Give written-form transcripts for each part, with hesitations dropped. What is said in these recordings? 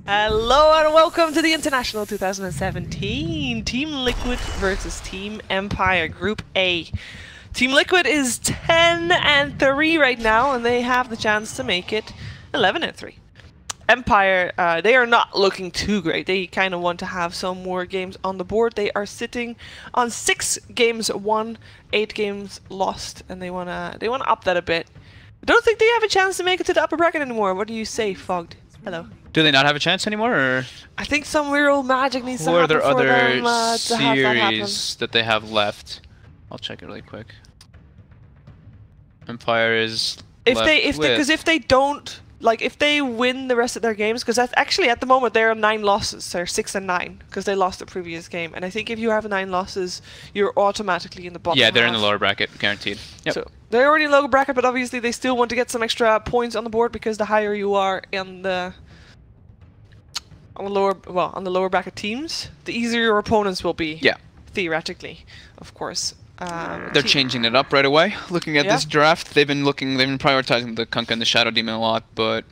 Hello and welcome to the International 2017 Team Liquid versus Team Empire Group A. Team Liquid is 10-3 right now, and they have the chance to make it 11-3. Empire, they are not looking too great. They kind of want to have some more games on the board. They are sitting on 6 games won, 8 games lost, and they wanna up that a bit. I don't think they have a chance to make it to the upper bracket anymore. What do you say, Fogged? Hello. Do they not have a chance anymore, or? I think some real magic needs to happen. Or are there other series that they have left? I'll check it really quick. Empire is if they don't, like, if they win the rest of their games, because actually at the moment they're on 9 losses. They're 6-9 because they lost the previous game, and I think if you have 9 losses, you're automatically in the bottom. Yeah, they're in the lower bracket, guaranteed. Yep. So they're already in the lower bracket, but obviously they still want to get some extra points on the board, because the higher you are in the on the lower bracket teams, the easier your opponents will be. Yeah. Theoretically, of course. They're changing it up right away. Looking at this draft, they've been prioritizing the Kunkka and the Shadow Demon a lot, but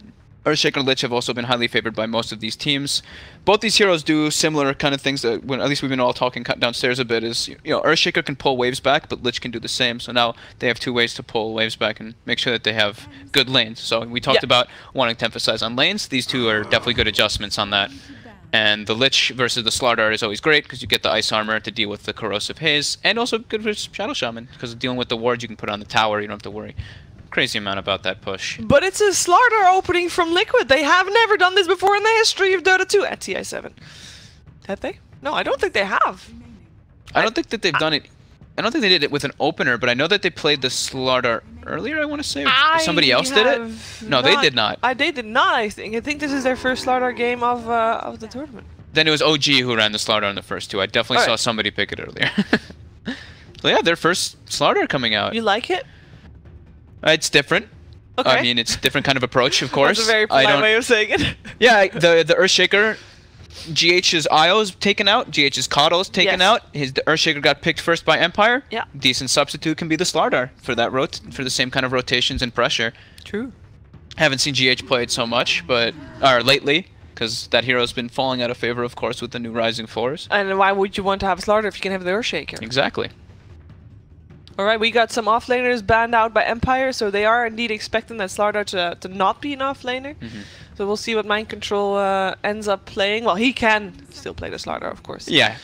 Earthshaker and Lich have also been highly favored by most of these teams. Both these heroes do similar kind of things that, at least we've been all talking downstairs a bit, is, Earthshaker can pull waves back, but Lich can do the same. So now they have 2 ways to pull waves back and make sure that they have good lanes. So we talked about wanting to emphasize on lanes. These two are definitely good adjustments on that. And the Lich versus the Slardar is always great, because you get the ice armor to deal with the corrosive haze, and also good for Shadow Shaman, because dealing with the wards you can put on the tower, you don't have to worry crazy amount about that push. But it's a Slardar opening from Liquid. They have never done this before in the history of Dota 2 at TI7. Have they? No, I don't think they have. I don't think that they've done it. I don't think they did it with an opener, but I know that they played the Slardar earlier, I want to say. Or somebody else did it? No, they did not. They did not, I think. I think this is their first Slardar game of the tournament. Then it was OG who ran the Slardar in the first 2. I definitely saw somebody pick it earlier. So yeah, their first Slardar coming out. You like it? It's different. Okay. I mean, it's a different kind of approach, of course. That's a very polite way of saying it. Yeah, the Earthshaker, GH's IO's taken out, GH's Coddle's taken out. The Earthshaker got picked first by Empire. Yeah. Decent substitute can be the Slardar for that for the same kind of rotations and pressure. True. Haven't seen GH played so much, or lately, because that hero's been falling out of favor, of course, with the new Rising Force. And why would you want to have Slardar if you can have the Earthshaker? Exactly. Alright, we got some offlaners banned out by Empire, so they are indeed expecting that Slardar to not be an offlaner. So we'll see what Mind Control ends up playing. Well, he can still play the Slardar, of course. Yeah.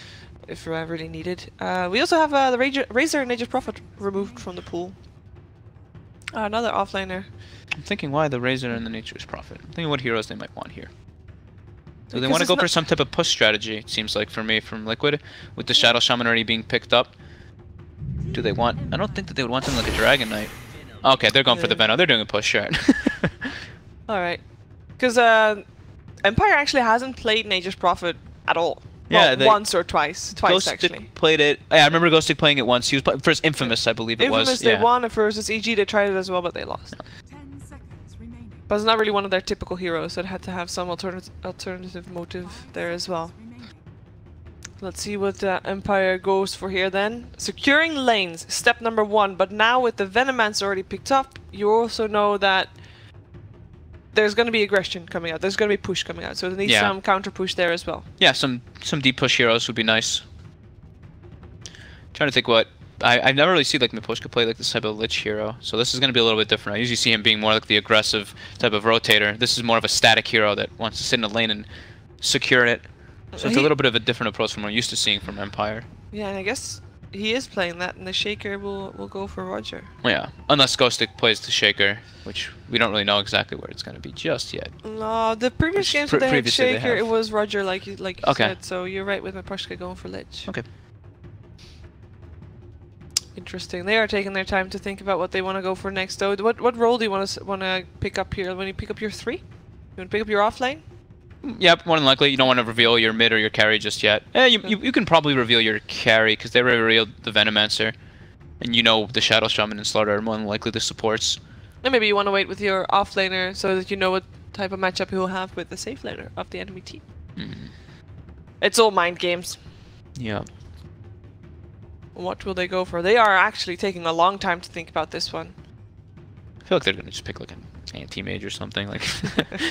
If really needed. We also have the Razor and Nature's Prophet removed from the pool. Another offlaner. I'm thinking why the Razor and the Nature's Prophet. I'm thinking what heroes they might want here. Do they want to go for some type of push strategy, it seems like, for me, from Liquid, with the Shadow Shaman already being picked up? Do they want... I don't think that they would want something like a Dragon Knight. Okay, they're going for the Venom. They're doing a push strat. Alright. Because Empire actually hasn't played Nature's Prophet at all. Yeah, well, once or twice. Twice, actually. Played it... Yeah, I remember Ghostic playing it once. He was first Infamous, I believe it was. Infamous, they won. At first, it's EG, they tried it as well, but they lost. But it's not really one of their typical heroes, so it had to have some alternative motive there as well. Let's see what Empire goes for here then. Securing lanes, step number 1. But now with the Venomancer already picked up, you also know that there's going to be aggression coming out. There's going to be push coming out. So there needs some counter push there as well. Yeah, some deep push heroes would be nice. Trying to think what... I've never really seen like Miposhka play like this type of Lich hero. So this is going to be a little bit different. I usually see him being more like the aggressive type of rotator. This is more of a static hero that wants to sit in a lane and secure it. So it's a little bit of a different approach from what we're used to seeing from Empire. Yeah, and I guess he is playing that, and the Shaker will go for Roger. Yeah, unless Ghostic plays the Shaker, which we don't really know exactly where it's going to be just yet. No, the previous games with the Shaker, it was Roger, like you said, so you're right with Miposhka going for Lich. Okay. Interesting. They are taking their time to think about what they want to go for next, though. What role do you want to pick up here? When you pick up your 3? You want to pick up your offlane? Yep, more than likely. You don't want to reveal your mid or your carry just yet. You can probably reveal your carry, because they revealed the Venomancer. And you know the Shadow Shaman and Slardar are more than likely the supports. And maybe you want to wait with your offlaner so that you know what type of matchup he will have with the safe laner of the enemy team. It's all mind games. Yeah. What will they go for? They are actually taking a long time to think about this one. I feel like they're gonna just pick like an anti-mage or something, like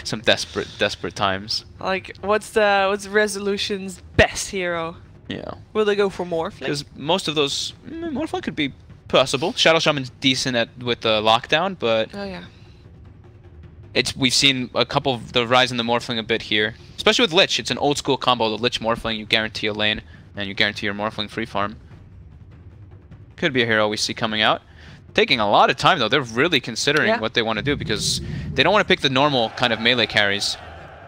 some desperate times. Like, what's Resolution's best hero? Yeah. Will they go for Morphling? Because most of those Morphling could be possible. Shadow Shaman's decent with the lockdown, but oh yeah. We've seen a couple of the rise in the Morphling a bit here, especially with Lich. It's an old school combo. The Lich Morphling, you guarantee a lane, and you guarantee your Morphling free farm. Could be a hero we see coming out. Taking a lot of time though. They're really considering what they want to do because they don't want to pick the normal kind of melee carries.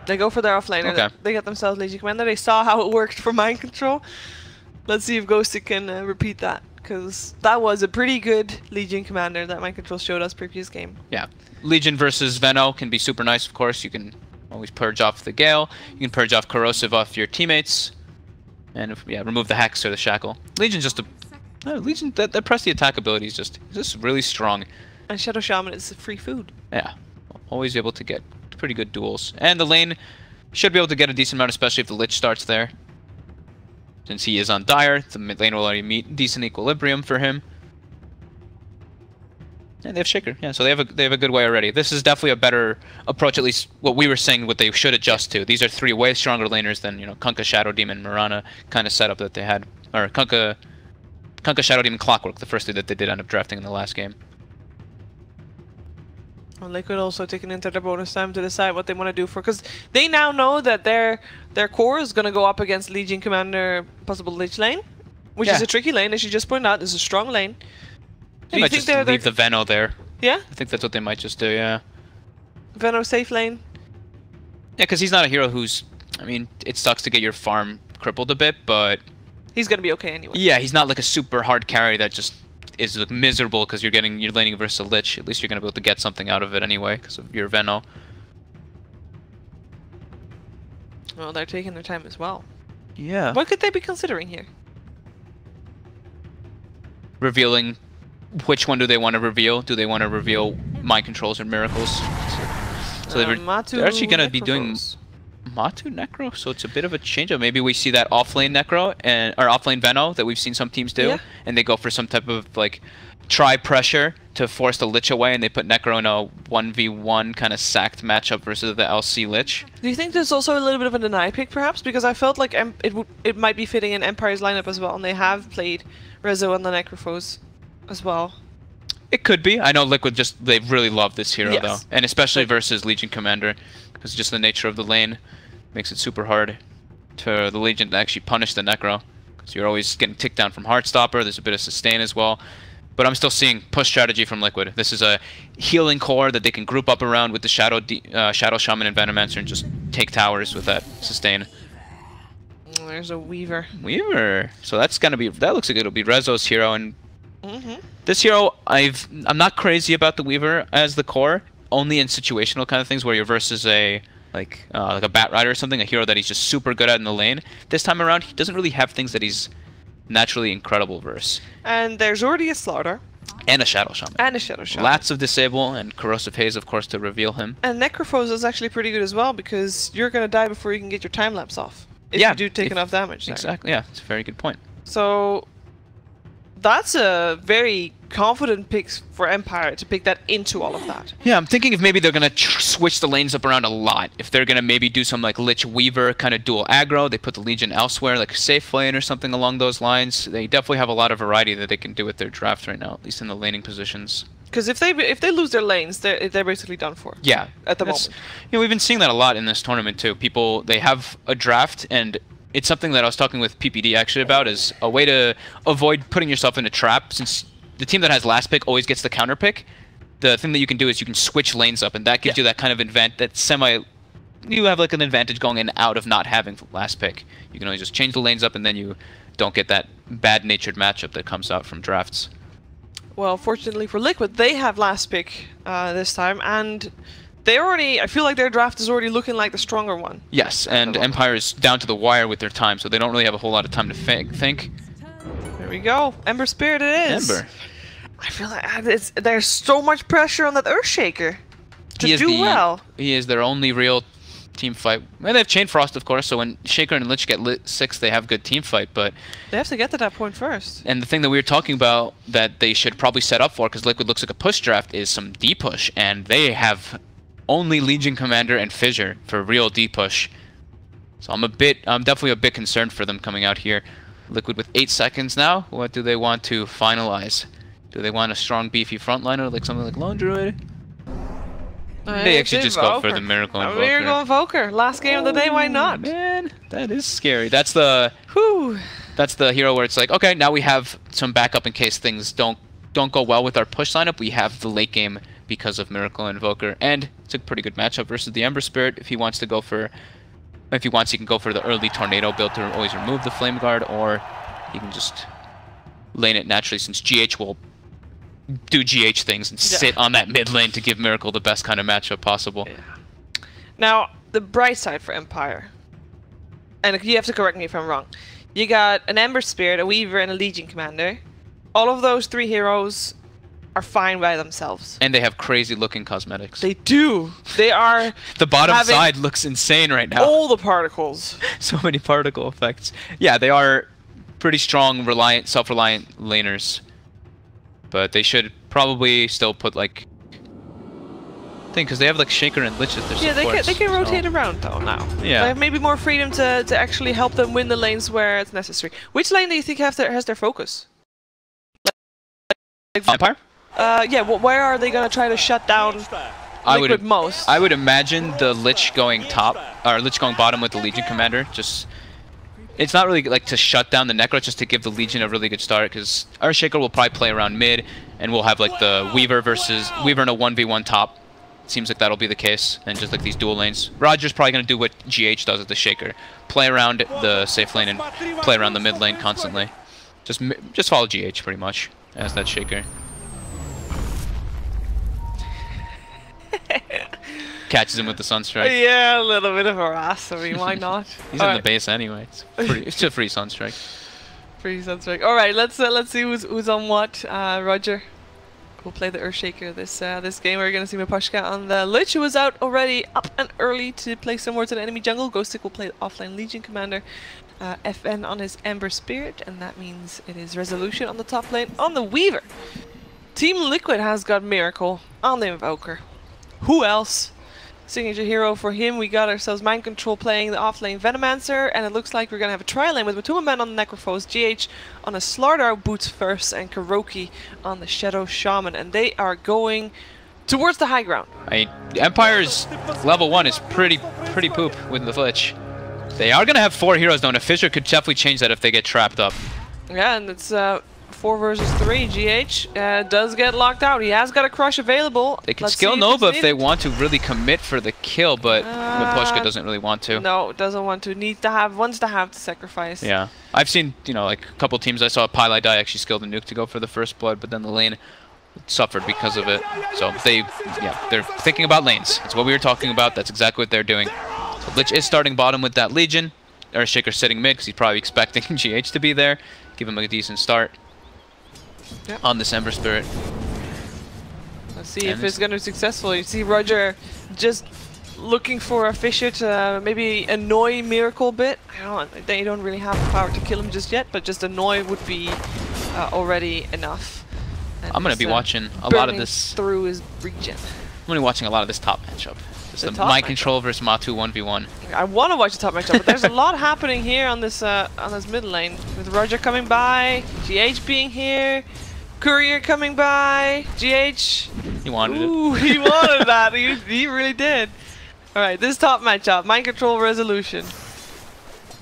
They go for their offlaner. Okay. They get themselves Legion Commander. They saw how it worked for Mind Control. Let's see if Ghosted can repeat that, because that was a pretty good Legion Commander that Mind Control showed us previous game. Yeah. Legion versus Veno can be super nice, of course. You can always purge off the Gale. You can purge off Corrosive off your teammates. And remove the Hex or the Shackle. Legion's just a... Legion, that press the attack ability is just really strong. And Shadow Shaman is free food. Yeah. Always able to get pretty good duels. And the lane should be able to get a decent amount, especially if the Lich starts there. Since he is on Dire, the mid lane will already meet decent equilibrium for him. And they have Shaker, yeah, so they have a good way already. This is definitely a better approach, at least what we were saying, what they should adjust to. These are three way stronger laners than, you know, Kunkka, Shadow Demon, Mirana kind of setup that they had. Or Kunkka, Shadow Demon, Clockwork, the first two that they did end up drafting in the last game. Well, they could also take it into their bonus time to decide what they want to do for, because they now know that their core is going to go up against Legion Commander, possible Lich lane, which is a tricky lane, as you just pointed out. This is a strong lane. They might just leave the Veno there. Yeah? I think that's what they might just do, yeah. Veno safe lane? Yeah, because he's not a hero who's... I mean, it sucks to get your farm crippled a bit, but... He's going to be okay anyway. Yeah, he's not like a super hard carry that just is miserable because you're laning versus a Lich. At least you're going to be able to get something out of it anyway because of your Veno. Well, they're taking their time as well. Yeah. What could they be considering here? Revealing... Which one do they want to reveal? Do they want to reveal Mind Controls or Miracles? So they're actually going to be doing Matu Necro, so it's a bit of a change up. Maybe we see that offlane Necro or offlane Veno that we've seen some teams do, and they go for some type of like try pressure to force the Lich away, and they put Necro in a 1v1 kind of sacked matchup versus the LC Lich. Do you think there's also a little bit of a deny pick perhaps? Because I felt like it might be fitting in Empire's lineup as well, and they have played Rezo and the Necrophos as well. It could be. I know Liquid they really love this hero though, and especially versus Legion Commander, because just the nature of the lane makes it super hard for the Legion to actually punish the Necro, because you're always getting ticked down from Heartstopper. There's a bit of sustain as well, but I'm still seeing push strategy from Liquid. This is a healing core that they can group up around with the Shadow Shaman and Venomancer and just take towers with that sustain. There's a Weaver. Weaver. So that's gonna be, that looks like it'll be Rezo's hero, and this hero, I'm not crazy about the Weaver as the core, only in situational kind of things where you're versus a like a Bat Rider or something, a hero that he's just super good at in the lane. This time around, he doesn't really have things that he's naturally incredible versus. And there's already a Slaughter. And a Shadow Shaman. And a Shadow Shaman. Lots of Disable and Corrosive Haze, of course, to reveal him. And Necrophos is actually pretty good as well, because you're going to die before you can get your time lapse off. If you do take enough damage there. Exactly, yeah, it's a very good point. So that's a very confident pick for Empire to pick that into all of that. Yeah, I'm thinking if maybe they're going to switch the lanes up around a lot. If they're going to maybe do some like Lich Weaver kind of dual aggro, they put the Legion elsewhere, like a safe lane or something along those lines. They definitely have a lot of variety that they can do with their draft right now, at least in the laning positions. Because if they lose their lanes, they're basically done for. Yeah, at the moment. You know, we've been seeing that a lot in this tournament too. People, they have a draft, and it's something that I was talking with PPD actually about, is a way to avoid putting yourself in a trap. Since the team that has last pick always gets the counter pick, the thing that you can do is you can switch lanes up, and that gives you that kind of you have like an advantage going in and out of not having the last pick. You can always just change the lanes up, and then you don't get that bad-natured matchup that comes out from drafts. Well, fortunately for Liquid, they have last pick this time, and they already, I feel like their draft is already looking like the stronger one. Yes, and Empire is down to the wire with their time, so they don't really have a whole lot of time to think. There we go. Ember Spirit it is. Ember. I feel like there's so much pressure on that Earthshaker to do well. He is their only real team fight. Well, they have Chain Frost, of course, so when Shaker and Lich get lit 6, they have good team fight, but... They have to get to that point first. And the thing that we were talking about that they should probably set up for, because Liquid looks like a push draft, is some D-push, and they have only Legion Commander and Fissure for real D-push. So I'm definitely a bit concerned for them coming out here. Liquid with 8 seconds now. What do they want to finalize? Do they want a strong, beefy frontliner like something like Lone Druid? They actually just go for the Miracle Invoker. Miracle Invoker. Last game of the day, why not? Man, that is scary. That's the hero where it's like, okay, now we have some backup in case things don't go well with our push lineup. We have the late game because of Miracle Invoker, and it's a pretty good matchup versus the Ember Spirit. If he wants to go for, he can go for the early Tornado build to always remove the Flame Guard, or he can just lane it naturally since GH will do GH things and sit on that mid lane to give Miracle the best kind of matchup possible. Yeah. Now, the bright side for Empire, and you have to correct me if I'm wrong, you got an Ember Spirit, a Weaver, and a Legion Commander. All of those 3 heroes are fine by themselves. And they have crazy looking cosmetics. They do. They are... The bottom side looks insane right now. All the particles. So many particle effects. Yeah, they are pretty strong, self-reliant laners. But they should probably still put like because they have like Shaker and Lich as their supports, they can rotate around though now. Yeah, they have maybe more freedom to actually help them win the lanes where it's necessary. Which lane do you think has their focus? Empire? Yeah. Where are they gonna try to shut down Liquid most? I would imagine the Lich going top or Lich going bottom with the Legion Commander. Just. It's not really like to shut down the Necro, just to give the Legion a really good start, because our Shaker will probably play around mid, and we'll have like the Weaver in a 1v1 top. Seems like that'll be the case, and just like these dual lanes. Roger's probably going to do what GH does at the Shaker. Play around the safe lane and play around the mid lane constantly. Just follow GH pretty much as that Shaker. Catches him with the Sunstrike. Yeah, a little bit of harassery. Why not? He's in the base anyway. It's a free Sunstrike. Free Sunstrike. All right, let's see who's on what. Roger will play the Earthshaker this game. We're gonna see Mapushka on the Lich, who was out already up and early to play some wards in the enemy jungle. Ghostic will play the offline Legion Commander. FN on his Ember Spirit, and that means it is Resolution on the top lane. On the Weaver, Team Liquid has got Miracle on the Invoker. Who else? Signature hero for him. We got ourselves Mind Control playing the offlane Venomancer, and it looks like we're gonna have a tri-lane with Matuma Man on the Necrophos, GH on a Slardar Boots first, and Kuroki on the Shadow Shaman, and they are going towards the high ground. Empire's level 1 is pretty poop with the Lich. They are gonna have 4 heroes though, and a Fissure could definitely change that if they get trapped up. Yeah, and it's 4 versus 3. GH does get locked out. He has got a crush available. They can skill Nova if they want to really commit for the kill, but Mapushka doesn't really want to. No, doesn't want to. Wants to have to sacrifice. Yeah, I've seen like a couple teams. I saw Pylai Die actually skilled the nuke to go for the first blood, but then the lane suffered because of it. So they're thinking about lanes. That's what we were talking about. That's exactly what they're doing. So Lich is starting bottom with that Legion. Earthshaker sitting mid because he's probably expecting GH to be there. Give him a decent start. Yep. On this Ember Spirit. Let's see if it's going to be successful. You see Roger just looking for a Fissure to maybe annoy Miracle a bit. They don't really have the power to kill him just yet, but just annoy would be already enough. And I'm going to be watching a lot of this through his regen. I'm going to be watching a lot of this top matchup. Just the Mind Control versus Matu 1v1. I want to watch the top matchup, but there's a lot happening here on this mid lane with Roger coming by, GH being here, Courier coming by, GH. He wanted it. He wanted that. He really did. All right, this top matchup, Mind Control Resolution.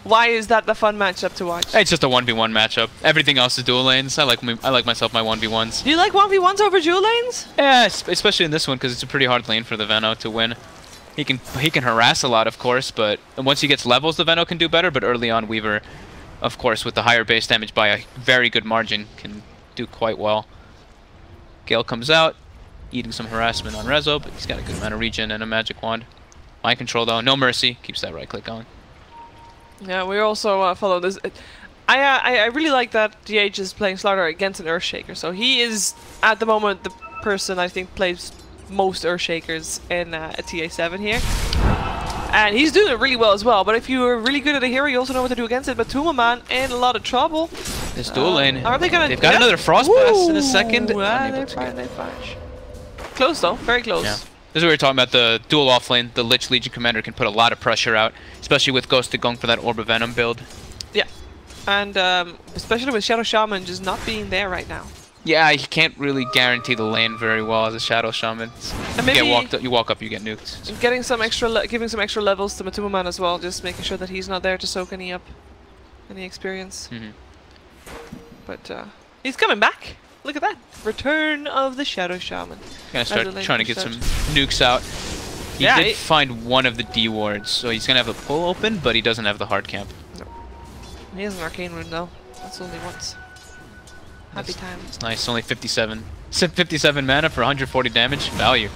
Why is that the fun matchup to watch? It's just a 1v1 matchup. Everything else is dual lanes. I like myself my 1v1s. Do you like 1v1s over dual lanes? Yeah, especially in this one because it's a pretty hard lane for the Veno to win. He can harass a lot, of course, but once he gets levels, the Veno can do better. But early on, Weaver, of course, with the higher base damage by a very good margin, can do quite well. Gale comes out, eating some harassment on Rezo, but he's got a good amount of regen and a magic wand. Mind Control though, no mercy, keeps that right click on. Yeah, we also follow this. I really like that GH is playing Slardar against an Earthshaker, so he is at the moment the person I think plays most Earthshakers in a TA7 here. And he's doing it really well as well. But if you're really good at a hero, you also know what to do against it. But Tumaman in a lot of trouble. This dual lane. Are they gonna? They've got another Frost Blast in a second. They're fine, they're fine. Close though, very close. Yeah. This is what we were talking about, the dual offlane. The Lich Legion Commander can put a lot of pressure out, especially with Ghosted going for that Orb of Venom build. Yeah, and especially with Shadow Shaman just not being there right now. Yeah, he can't really guarantee the lane very well as a Shadow Shaman. And maybe you walk up, you get nuked. So. Getting some extra, giving some extra levels to Matumaman as well, just making sure that he's not there to soak any experience. But he's coming back. Look at that. Return of the Shadow Shaman. Gonna start trying to get some nukes out. He did find one of the D wards, so he's gonna have the pull open, but he doesn't have the hard camp. No. He has an arcane rune though. That's only once. Happy time. It's nice. Only 57. 57 mana for 140 damage. Value.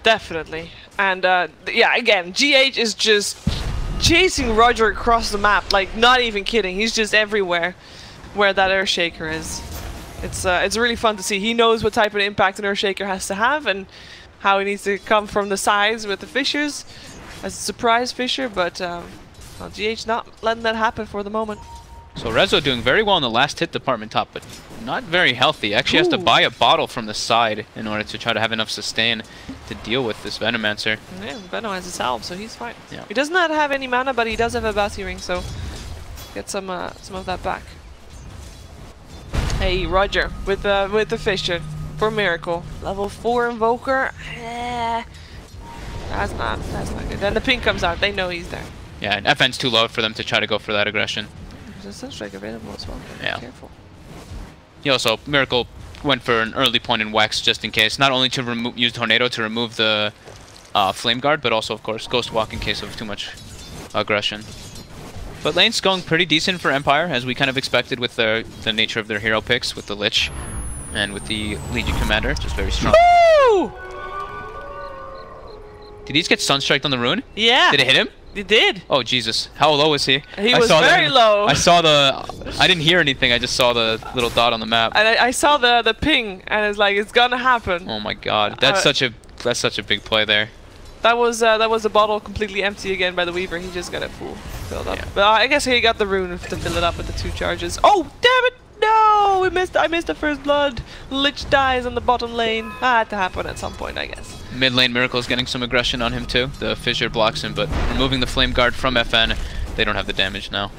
Definitely. And yeah, again, GH is just chasing Roger across the map. Like, not even kidding. He's just everywhere where that Earthshaker is. It's really fun to see. He knows what type of impact an Earthshaker has to have and how he needs to come from the sides with the fissures as a surprise fissure, but well, GH not letting that happen for the moment. So Rezo doing very well in the last hit department top, but not very healthy. Actually has to buy a bottle from the side in order to try to have enough sustain to deal with this Venomancer. Yeah, Venom has his salve, so he's fine. Yeah. He does not have any mana, but he does have a Bounty Ring, so get some of that back. Hey, Roger, with the Fissure for Miracle. Level 4 Invoker. That's not good. Then the ping comes out. They know he's there. Yeah, and FN's too low for them to try to go for that aggression. There's a Sunstrike available as well. Yeah. Careful. He also, Miracle went for an early point in Wex just in case. Not only to use Tornado to remove the Flame Guard, but also, of course, Ghost Walk in case of too much aggression. But lane's going pretty decent for Empire, as we kind of expected with the nature of their hero picks, with the Lich and with the Legion Commander, just very strong. Woo! Did he just get Sunstriked on the rune? Yeah. Did it hit him? It did. Oh, Jesus. How low was he? He was very low. I saw I didn't hear anything, I just saw the little dot on the map. And I saw the ping, and it's like, it's gonna happen. Oh my god, that's such a big play there. That was a bottle completely empty again by the Weaver. He just got it full filled up. Yeah. But I guess he got the rune to fill it up with the 2 charges. Oh, damn it! No, I missed the first blood. Lich dies on the bottom lane. That had to happen at some point, I guess. Mid lane Miracle's getting some aggression on him too. The Fissure blocks him, but removing the Flame Guard from FN, they don't have the damage now.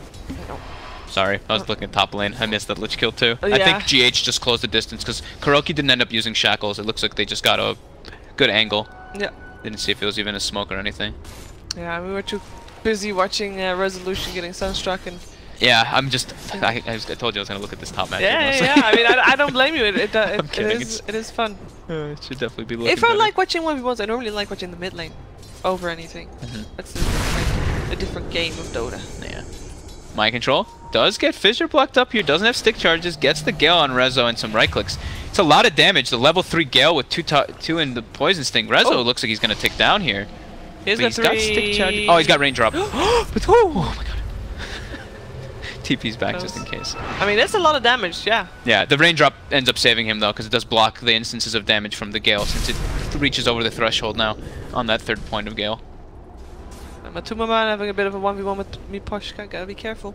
Sorry, I was looking at top lane. I missed that Lich kill too. Yeah. I think GH just closed the distance because Kuroki didn't end up using Shackles. It looks like they just got a good angle. Yeah. Didn't see if it was even a smoke or anything. Yeah, we were too busy watching Resolution getting sunstruck and... Yeah, I told you I was going to look at this top match. Yeah. I mean, I don't blame you. It is fun. It should definitely be looking If I better. like watching 1v1s, I normally like watching the mid lane over anything. That's a different game of Dota. Yeah. Mind Control does get Fissure blocked up here, doesn't have stick charges, gets the Gale on Rezo and some right clicks. It's a lot of damage. The level 3 Gale with 2 in the Poison Sting. Rezo looks like he's going to take down here. He's got stick charges. Oh, he's got Raindrop. Oh my god. TP's back just in case. I mean, that's a lot of damage, yeah. Yeah, the Raindrop ends up saving him though, because it does block the instances of damage from the Gale, since it reaches over the threshold now on that 3rd point of Gale. Matumaman having a bit of a 1v1 with me push, gotta be careful.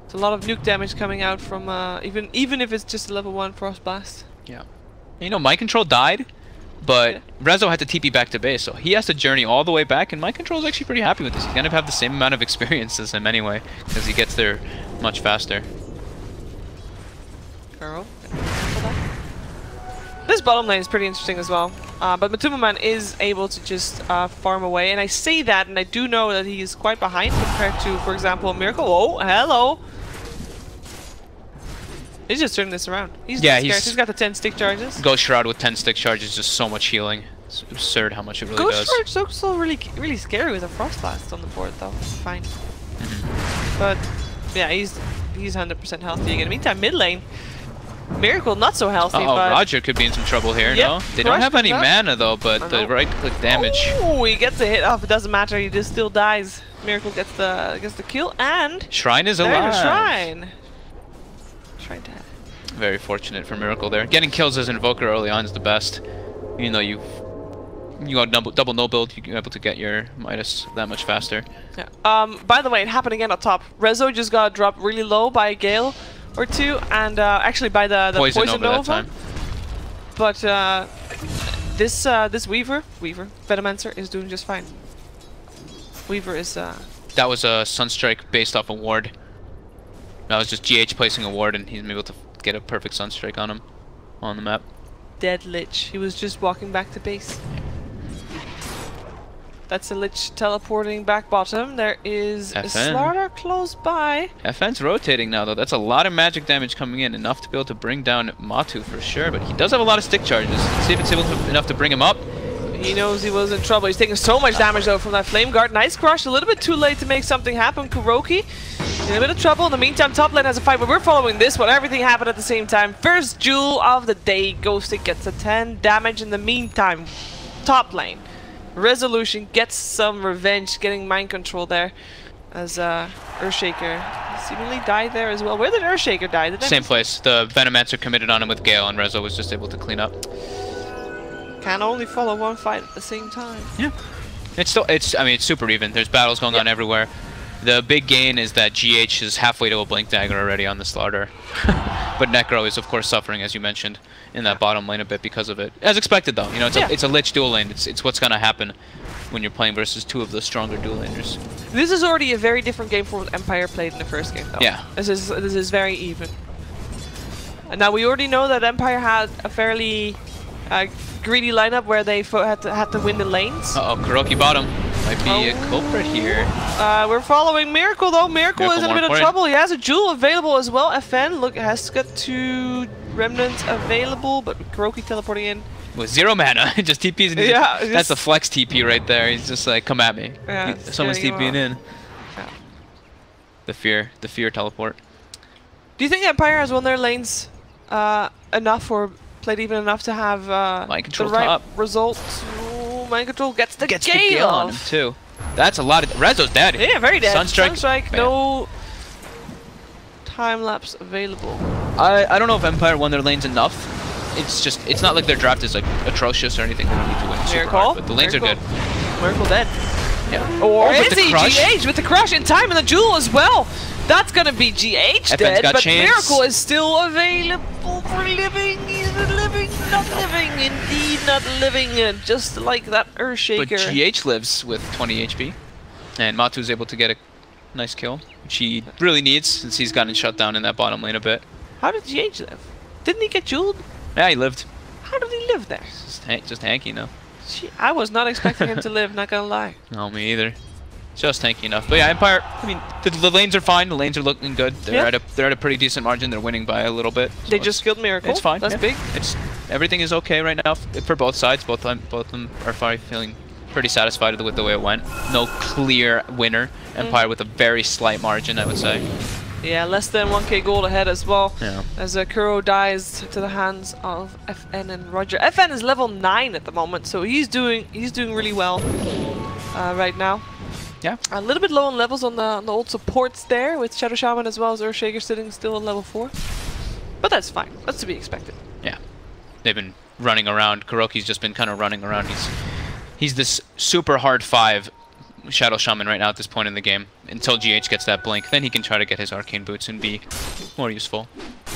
It's a lot of nuke damage coming out from even if it's just a level 1 Frost Blast. Yeah. You know, Mind Control died, but Rezo had to TP back to base, so he has to journey all the way back, and Mind Control is actually pretty happy with this. He's gonna have the same amount of experience as him anyway, because he gets there much faster. Girl. This bottom lane is pretty interesting as well, but Matumaman is able to just farm away, and I say that, and I do know that he is quite behind compared to, for example, Miracle. Oh, hello! He's just turning this around. He's got the 10 stick charges. Ghost Shroud with 10 stick charges, just so much healing. It's absurd how much it really does. Ghost Shroud is so really scary with a Frost Blast on the board, though. Fine. But yeah, he's 100% healthy again. In the meantime, mid lane, Miracle not so healthy. But Roger could be in some trouble here. No, they don't have any mana though, but the right click damage. Oh, he gets a hit off. It doesn't matter. He just still dies. Miracle gets the kill, and Shrine is alive. Shrine. Dead. Very fortunate for Miracle there. Getting kills as Invoker early on is the best. Even though you you go double no build, you're able to get your Midas that much faster. Yeah. By the way, it happened again up top. Rezo just got dropped really low by a Gale or two, and actually by the Poison Nova. That time. But this Weaver, Venomancer, is doing just fine. Weaver is... That was a Sunstrike based off a ward. That was just GH placing a ward, and he's able to get a perfect Sunstrike on him on the map. Dead Lich. He was just walking back to base. That's a Lich teleporting back bottom. There is a Slaughter close by. FN's rotating now, though. That's a lot of magic damage coming in. Enough to be able to bring down Matu for sure, but he does have a lot of stick charges. Let's see if it's enough to bring him up. He knows he was in trouble. He's taking so much damage, though, from that Flame Guard. Nice crush. A little bit too late to make something happen. Kuroki in a bit of trouble. In the meantime, top lane has a fight, but we're following this one. Everything happened at the same time. First Jewel of the day. Ghosted gets a 10 damage in the meantime. Top lane. Resolution gets some revenge, getting mind control there. As Earthshaker seemingly died there as well. Where did Earthshaker die? Same place. The Venomancer committed on him with Gale, and Rezo was just able to clean up. Can only follow one fight at the same time. Yeah. I mean, it's super even. There's battles going on everywhere. The big gain is that GH is halfway to a Blink Dagger already on the Slaughter. But Necro is, of course, suffering, as you mentioned, in that bottom lane a bit because of it. As expected, though. You know, it's a Lich dual lane. It's what's going to happen when you're playing versus two of the stronger dual laners. This is already a very different game from what Empire played in the first game, though. Yeah. This is very even. And now we already know that Empire had a fairly greedy lineup where they had to win the lanes. Uh-oh, Kuroki bottom. Might be a culprit here. We're following Miracle, though. Miracle is in a bit of trouble. He has a Jewel available as well. FN has got 2 Remnants available, but Kuroki teleporting in. With 0 mana, just TPs. And yeah, that's a flex TP right there. He's just like, come at me. Yeah, someone's TPing in. Yeah. The fear teleport. Do you think Empire has won their lanes enough, or played even enough to have the right result? Ooh, mind control gets the Gale on him too. That's a lot of... Rezo's dead. Yeah, very dead. Sunstrike, no time lapse available. I don't know if Empire won their lanes enough. It's not like their draft is like atrocious or anything. They don't need to win super hard, but the lanes are good. Miracle dead. Yeah. Or is he GH with the crush in time and the Jewel as well? That's gonna be GH dead, but Miracle is still available for living. He's living, not living, indeed not living, just like that Earthshaker. But GH lives with 20 HP, and Matu's able to get a nice kill, which he really needs since he's gotten shut down in that bottom lane a bit. How did GH live? Didn't he get jeweled? Yeah, he lived. How did he live there? Just hanky enough. I was not expecting him to live, not gonna lie. No, me either. Just hanky enough. But yeah, Empire, I mean, the lanes are fine. The lanes are looking good. They're at a pretty decent margin. They're winning by a little bit. So they just killed Miracle. It's fine. That's big. Everything is okay right now for both sides. Both of them are feeling pretty satisfied with the way it went. No clear winner. Empire with a very slight margin, I would say. Yeah, less than 1k gold ahead as well. Yeah. As Kuro dies to the hands of FN and Roger. FN is level 9 at the moment, so he's doing really well right now. Yeah. A little bit low on levels on the old supports there, with Shadow Shaman as well as Earthshaker sitting still on level 4. But that's fine. That's to be expected. Yeah. They've been running around. Kuroki's just been kind of running around. He's this super hard 5 Shadow Shaman right now at this point in the game. Until GH gets that blink, then he can try to get his Arcane Boots and be more useful.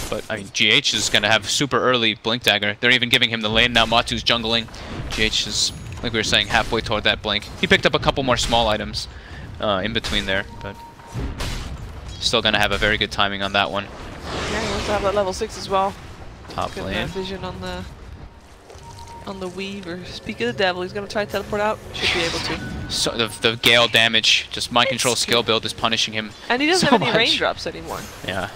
But, I mean, GH is going to have super early Blink Dagger. They're even giving him the lane now. Matu's jungling. GH is, like we were saying, halfway toward that blink. He picked up a couple more small items in between there, but still going to have a very good timing on that one. Yeah, he wants to have that level 6 as well. Top lane. Vision on the Weaver. Speak of the devil, he's going to try to teleport out. Should be able to. So the Gale damage, just mind control skill build is punishing him. And he doesn't have any raindrops anymore. Yeah.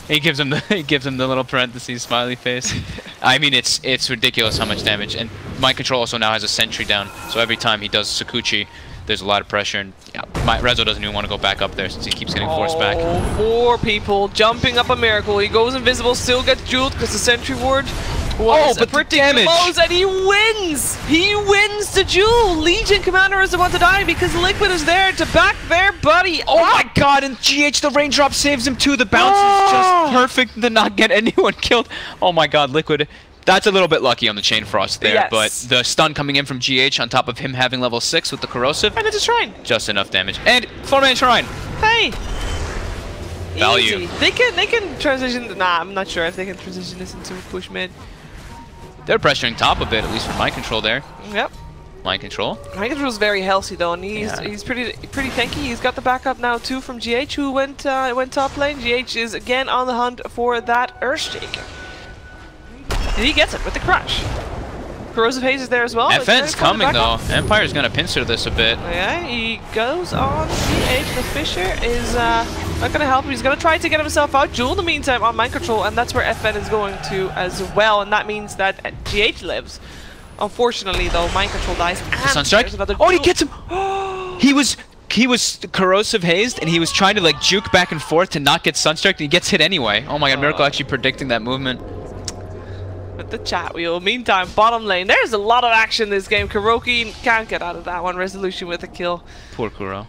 He gives him the little parentheses smiley face. I mean, it's ridiculous how much damage. And mind control also now has a sentry down, so every time he does Sakuchi, there's a lot of pressure. And yeah, Rezo doesn't even want to go back up there since he keeps getting forced back. 4 people jumping up a Miracle. He goes invisible, still gets jeweled because the sentry ward. Oh, but pretty damage! And he wins! He wins the duel! Legion Commander is about to die because Liquid is there to back their buddy. Oh my god, and GH, the raindrop saves him too. The bounce is just perfect to not get anyone killed. Oh my god, Liquid That's a little bit lucky on the Chain Frost there, yes. but the stun coming in from GH on top of him having level 6 with the Corrosive. And it's a Shrine. Just enough damage. And 4-man Shrine. Hey. Value. Easy. They can transition. Nah, I'm not sure if they can transition this into a push mid. They're pressuring top a bit, at least for Mind Control there. Yep. Mind Control. Mind Control is very healthy though, and he's pretty tanky. He's got the backup now too from GH, who went top lane. GH is again on the hunt for that Earthshaker. And he gets it with the crash. Corrosive Haze is there as well. FN's coming though. Empire's gonna pincer this a bit. Yeah, he goes on GH. The Fisher is not gonna help him. He's gonna try to get himself out. Jewel in the meantime on Mind Control, and that's where FN is going to as well. And that means that GH lives. Unfortunately though, Mind Control dies. Sunstrike. Oh, he gets him. He was corrosive hazed, and he was trying to like juke back and forth to not get Sunstruck, and he gets hit anyway. Oh my god, Miracle actually predicting that movement. With the chat wheel. Meantime, bottom lane. There's a lot of action this game. Kuroki can't get out of that one. Resolution with a kill. Poor Kuro.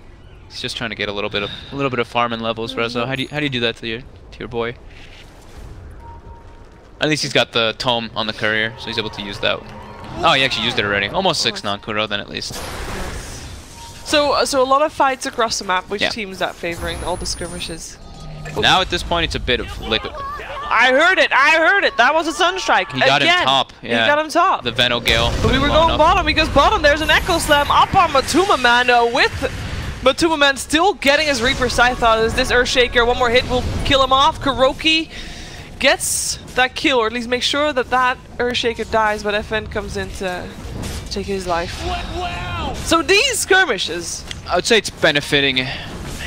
He's just trying to get a little bit of farm and levels. Rezo, how do you do that to your boy? At least he's got the tome on the courier, so he's able to use that. Oh, he actually used it already. Almost 6 non-Kuro then at least. So a lot of fights across the map. Which team is that favoring? All the skirmishes. Now at this point, it's a bit of Liquid. I heard it. That was a Sunstrike. He got him top. Yeah. He got him top. The Veno Gale. But we were going bottom because bottom there's an Echo Slam up on Matuma Man with Matuma Man still getting his Reaper Scythe out. Is this Earthshaker? One more hit will kill him off. Kuroki gets that kill, or at least make sure that that Earthshaker dies, but FN comes in to take his life. Wow. So these skirmishes, I would say it's benefiting.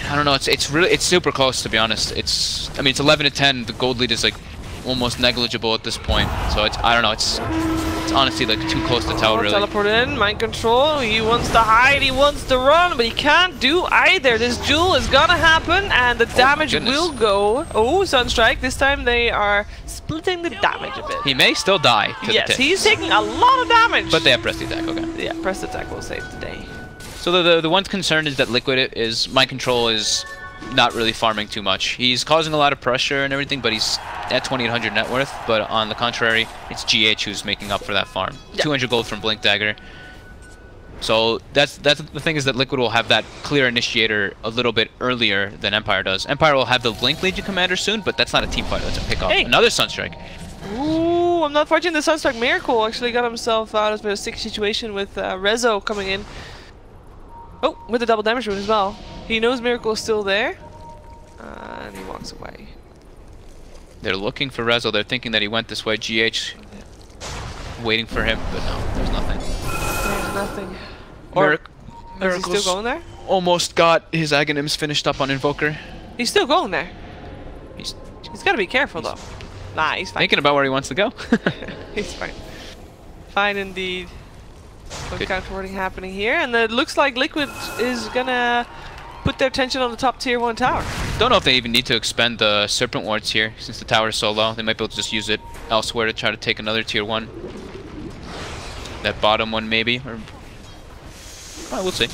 I don't know. It's super close, to be honest. I mean it's 11-10. The gold lead is like almost negligible at this point. So I don't know. It's honestly like too close to tell really. Teleport in, Mind Control. He wants to hide. He wants to run, but he can't do either. This duel is gonna happen, and the damage will go. Oh, Sunstrike. This time they are splitting the damage a bit. He may still die. Yes, he's taking a lot of damage. But they have pressed the attack. Okay. Yeah, pressed attack will save the day. So the one concern is that Liquid Mind Control is not really farming too much. He's causing a lot of pressure and everything, but he's at 2,800 net worth. But on the contrary, it's GH who's making up for that farm. Yeah. 200 gold from Blink Dagger. So that's the thing, is that Liquid will have that clear initiator a little bit earlier than Empire does. Empire will have the Blink Legion Commander soon, but that's not a team fight. That's a pick off. Hey. Another Sunstrike. Ooh, I'm not fortunate. The Sunstrike Miracle actually got himself out of a sticky situation with Rezo coming in. Oh, with the double damage rune as well. He knows Miracle is still there. And he walks away. They're looking for Rezo. They're thinking that he went this way. GH waiting for him, but no, there's nothing. There's nothing. Miracle's is he still going there? Almost got his Aghanims finished up on Invoker. He's still going there. He's got to be careful though. Nah, he's fine. Thinking about where he wants to go. He's fine. Fine indeed. Good counterwarding happening here, and it looks like Liquid is gonna put their attention on the top tier 1 tower. Don't know if they even need to expend the Serpent Wards here, since the tower is so low. They might be able to just use it elsewhere to try to take another tier 1. That bottom one maybe, or we'll see.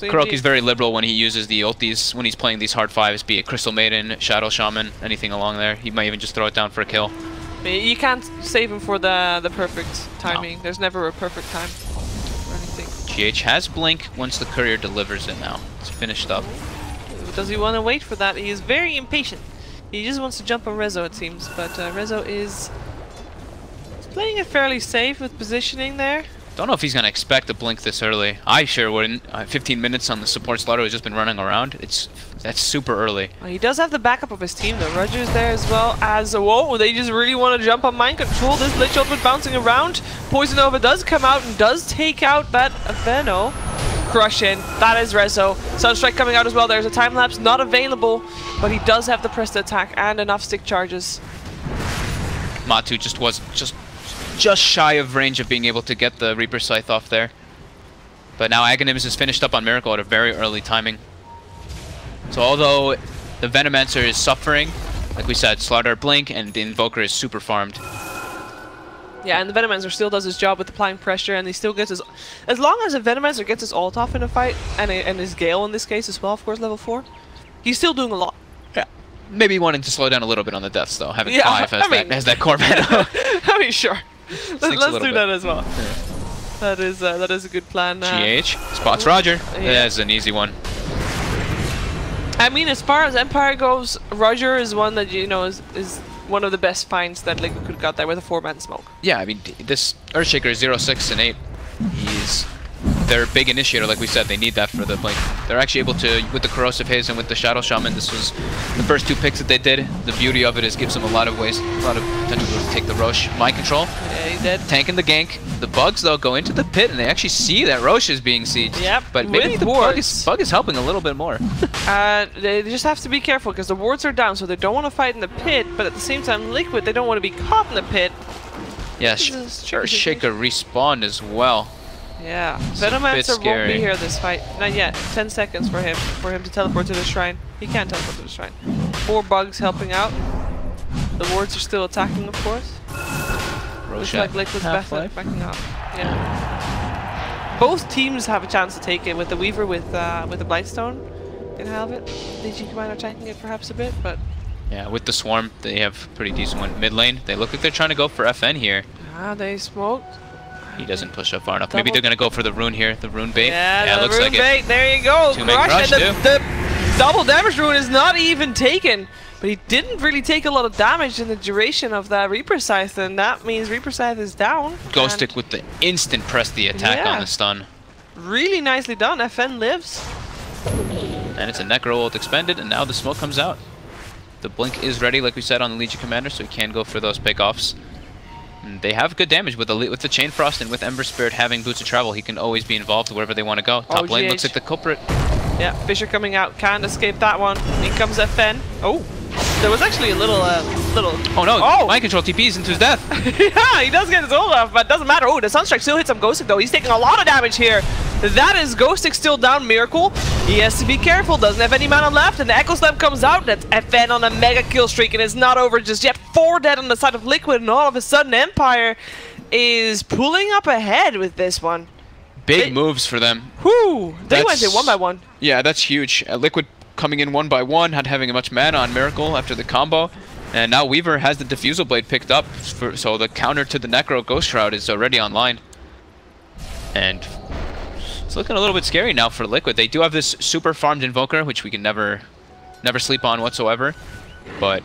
Kuroki's very liberal when he uses the ultis, when he's playing these hard 5s, be it Crystal Maiden, Shadow Shaman, anything along there. He might even just throw it down for a kill. You can't save him for the perfect timing. No. There's never a perfect time. GH has Blink once the courier delivers it now. It's finished up. Does he want to wait for that? He is very impatient. He just wants to jump on Rezo, it seems. But Rezo is playing it fairly safe with positioning there. Don't know if he's going to expect a Blink this early. I sure wouldn't. 15 minutes on the support slaughter has just been running around. That's super early. Well, he does have the backup of his team though. Roger's there as well as... Whoa, they just really want to jump on Mind Control. This Lich Ultimate bouncing around. Poison Nova does come out and does take out that Veno. Crush in. That is Rezo. Sunstrike coming out as well. There's a time lapse not available, but he does have the pressed attack and enough stick charges. Matu just shy of range of being able to get the Reaper Scythe off there. But now Aghanims is finished up on Miracle at a very early timing. So although the Venomancer is suffering, like we said, Slaughter Blink and the Invoker is super farmed. Yeah, and the Venomancer still does his job with applying pressure, and he still gets his... As long as the Venomancer gets his ult off in a fight, and his Gale in this case as well, of course, level 4, he's still doing a lot. Yeah. Maybe wanting to slow down a little bit on the deaths though, having 5 as that core Venom. I mean, sure. Let's do that as well. Yeah. That is a good plan. GH spots Roger. Yeah. That's an easy one. I mean, as far as Empire goes, Roger is one that is one of the best finds that Liquid could have got there with a 4-man smoke. Yeah, I mean, this Earthshaker is 0, 6, and 8. He's their big initiator, like we said. They need that for the blink. They're actually able to, with the Corrosive Haze and with the Shadow Shaman, this was the first 2 picks that they did. The beauty of it is gives them a lot of ways, a lot of potential to take the Roche. Mind control. Yeah, he did. Tanking the gank. The bugs, though, go into the pit, and they actually see that Roche is being sieged. Yep. But maybe the bug is helping a little bit more. They just have to be careful, because the wards are down, so they don't want to fight in the pit, but at the same time, Liquid, they don't want to be caught in the pit. Yeah, Earthshaker respawned as well. Yeah, Venomancer won't be here this fight. Not yet. 10 seconds for him to teleport to the shrine. He can't teleport to the shrine. 4 bugs helping out. The wards are still attacking, of course. Looks like Liquid's backing up. Yeah. Both teams have a chance to take it with the Weaver with the Blightstone can have it. DG Commander tanking it perhaps a bit, but yeah, with the Swarm they have pretty decent one. Mid lane, they look like they're trying to go for FN here. Ah, they smoked. He doesn't push up far enough. Maybe they're gonna go for the rune here, the rune bait. Yeah, it looks rune like bait. it. There you go. Crush, and the double damage rune is not even taken. But he didn't really take a lot of damage in the duration of that Reaper Scythe, and that means Reaper Scythe is down. Ghostic with the instant press the attack on the stun. Really nicely done. FN lives. And it's a Necro ult expended, and now the smoke comes out. The blink is ready, like we said, on the Legion Commander, so he can go for those pickoffs. And they have good damage with the Chain Frost, and with Ember Spirit having Boots of Travel, he can always be involved wherever they want to go. Top lane looks like the culprit. Yeah, Fisher coming out, can't escape that one. In comes FN. Oh, there was actually a little. Oh no! Oh! Mind control TPs into his death. Yeah, he does get his ult off, but it doesn't matter. Oh, the Sunstrike still hits him. Ghostic though, he's taking a lot of damage here. That is Ghostic still down. Miracle. He has to be careful. Doesn't have any mana left, and the Echo Slam comes out. That's FN on a mega kill streak, and it's not over just yet. 4 dead on the side of Liquid, and all of a sudden Empire is pulling up ahead with this one. Big moves for them. Whoo! They went in 1 by 1. Yeah, that's huge. Liquid coming in 1 by 1, not having much mana on Miracle after the combo. And now Weaver has the Diffusal Blade picked up, so the counter to the Necro Ghost Shroud is already online. And it's looking a little bit scary now for Liquid. They do have this super farmed Invoker, which we can never sleep on whatsoever. But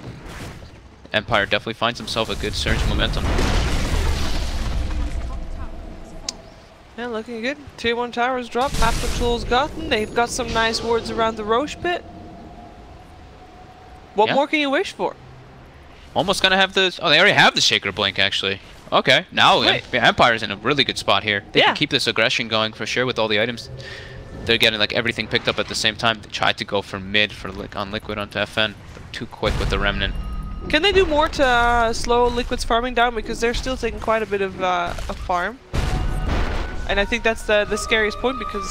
Empire definitely finds himself a good surge momentum. Yeah, looking good. Tier 1 towers dropped, map control's gotten. They've got some nice wards around the Roche pit. What more can you wish for? Almost gonna have the... Oh, they already have the Shaker Blink, actually. Okay, now Empire's in a really good spot here. They can keep this aggression going for sure with all the items. They're getting like everything picked up at the same time. They tried to go for mid on Liquid onto FN, but too quick with the Remnant. Can they do more to slow Liquid's farming down? Because they're still taking quite a bit of a farm. And I think that's the scariest point, because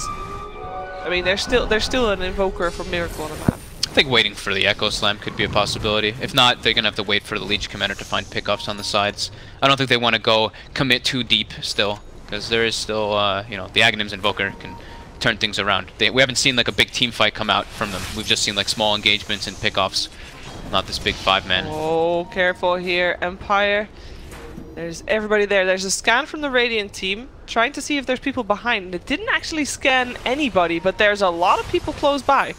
I mean they're still an Invoker from Miracle on the map. I think waiting for the Echo Slam could be a possibility. If not, they're gonna have to wait for the Legion Commander to find pickoffs on the sides. I don't think they want to go commit too deep still, because there is still you know, the Aghanim's Invoker can turn things around. We haven't seen like a big team fight come out from them. We've just seen like small engagements and pickoffs, not this big 5-man. Oh, careful here, Empire. There's everybody there. There's a scan from the Radiant team, trying to see if there's people behind. It didn't actually scan anybody, but there's a lot of people close by.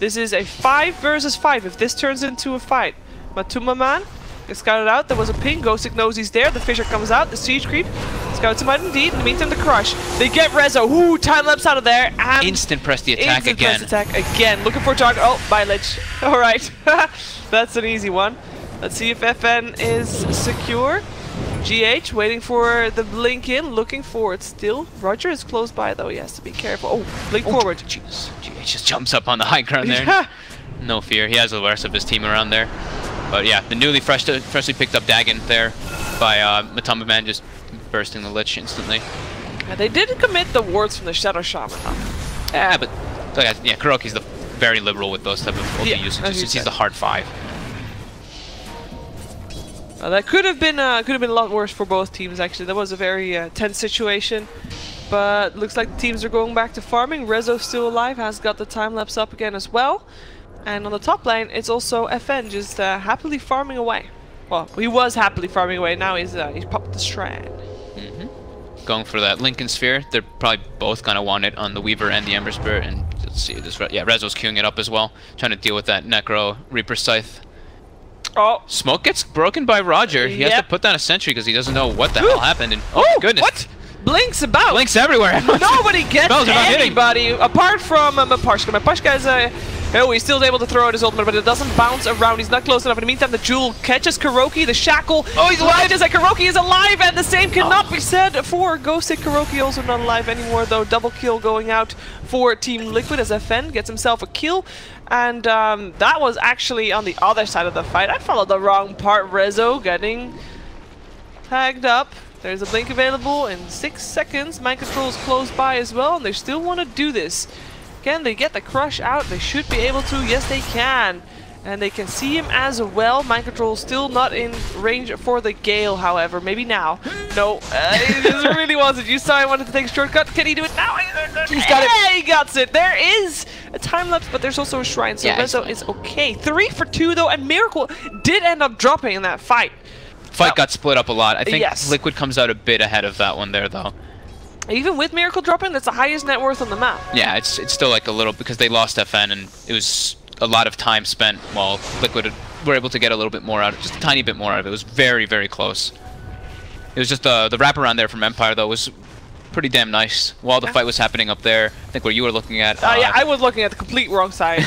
This is a 5 versus 5 if this turns into a fight. Matuma Man gets scouted out. There was a ping. Ghostic knows he's there. The Fisher comes out. The Siege Creep scouts him out indeed. In the meantime, the Crush. They get Rezo. Ooh, time lapse out of there. And instant press the attack again. Instant press attack again. Looking for a target. Oh, bye, Lich. All right. That's an easy one. Let's see if FN is secure. GH waiting for the blink in, looking for it still. Roger is close by though, he has to be careful. Oh, blink forward. Jeez. GH just jumps up on the high ground there. No fear, he has the rest of his team around there. But yeah, the newly freshly picked up Dagon there by Matamba Man just bursting the Lich instantly. Yeah, they didn't commit the wards from the Shadow Shaman. Yeah, but yeah, Kuroki's very liberal with those type of ulti usages since he's the hard 5. That could have been a lot worse for both teams actually. That was a very tense situation, but looks like the teams are going back to farming. Rezo still alive, has got the time lapse up again as well, and on the top lane it's also FN just happily farming away. Well, he was happily farming away. Now he's popped the Strand. Going for that Lincoln Sphere. They're probably both gonna want it on the Weaver and the Ember Spirit. And let's see this. Yeah, Rezo's queuing it up as well, trying to deal with that Necro Reaper Scythe. Oh, smoke gets broken by Roger. He has to put down a sentry because he doesn't know what the hell happened. And oh goodness! What? Blinks about. Blinks everywhere. Nobody gets anybody apart from Mapushka. Mapushka is oh, he's still able to throw out his ultimate, but it doesn't bounce around. He's not close enough. In the meantime, the Jewel catches Kuroki, the Shackle. Oh, he's alive! Kuroki is alive, and the same cannot be said for Ghostic. Kuroki also not alive anymore, though. Double kill going out for Team Liquid as FN gets himself a kill. And that was actually on the other side of the fight. I followed the wrong part. Rezo getting tagged up. There's a blink available in 6 seconds. Mind control is close by as well, and they still want to do this. Can they get the crush out? They should be able to. Yes, they can. And they can see him as well. Mind control still not in range for the Gale, however. Maybe now. No, he just really wants it. You saw he wanted to take a shortcut. Can he do it now? He's got it. He got it. There is a time lapse, but there's also a shrine, so Rezo is okay. 3 for 2 though, and Miracle did end up dropping in that fight. Fight got split up a lot. I think Liquid comes out a bit ahead of that one there, though. Even with Miracle dropping, that's the highest net worth on the map. Yeah, it's still like a little, because they lost FN, and it was a lot of time spent while Liquid were able to get a little bit more out of it, just a tiny bit more out of it. It was very, very close. It was just the wraparound there from Empire, though, was pretty damn nice. While the fight was happening up there, I think where you were looking at... yeah, I was looking at the complete wrong side.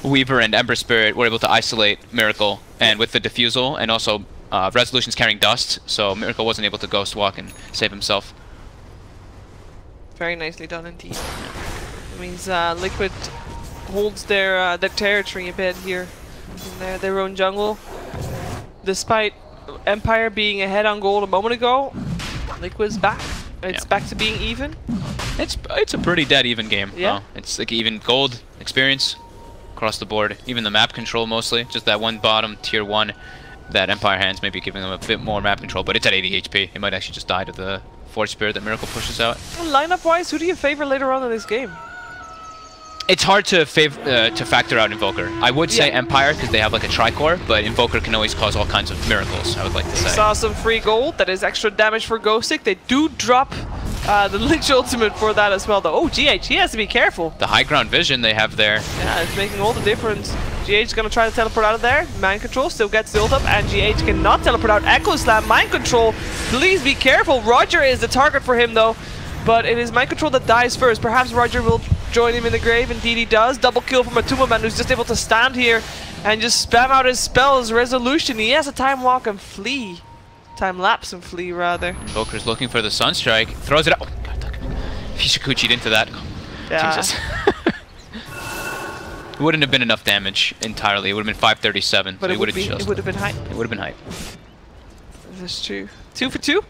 Weaver and Ember Spirit were able to isolate Miracle, and with the defusal, and also Resolution's carrying Dust, so Miracle wasn't able to Ghost Walk and save himself. Very nicely done indeed. It means Liquid holds their territory a bit here in their own jungle. Despite Empire being ahead on gold a moment ago, Liquid's back. It's back to being even. It's a pretty dead even game. Yeah. It's like even gold experience across the board. Even the map control mostly. Just that one bottom tier 1 that Empire hands maybe giving them a bit more map control, but it's at 80 HP. It might actually just die to the Force Spirit that Miracle pushes out. Lineup-wise, who do you favor later on in this game? It's hard to factor out Invoker. I would say Empire because they have like a Tricore, but Invoker can always cause all kinds of miracles, I would like to say. Saw some free gold. That is extra damage for Ghostic. They do drop the Lich Ultimate for that as well, though. Oh, GH, he has to be careful. The high ground vision they have there. Yeah, it's making all the difference. GH is going to try to teleport out of there. Mind Control still gets the ult up, and GH cannot teleport out. Echo Slam, Mind Control, please be careful. Roger is the target for him, though. But it is Mind Control that dies first. Perhaps Roger will join him in the grave. Indeed he does. Double kill from Atumaman, who's just able to stand here and just spam out his spells. Resolution. He has a time walk and flee. Time lapse and flee, rather. Invoker's looking for the Sunstrike. Throws it out. Oh, God, he Shikuchi'd into that. Yeah. Jesus. It wouldn't have been enough damage entirely. It would have been 537. But so it would have been hype. It would have been hype. That's true. 2 for 2.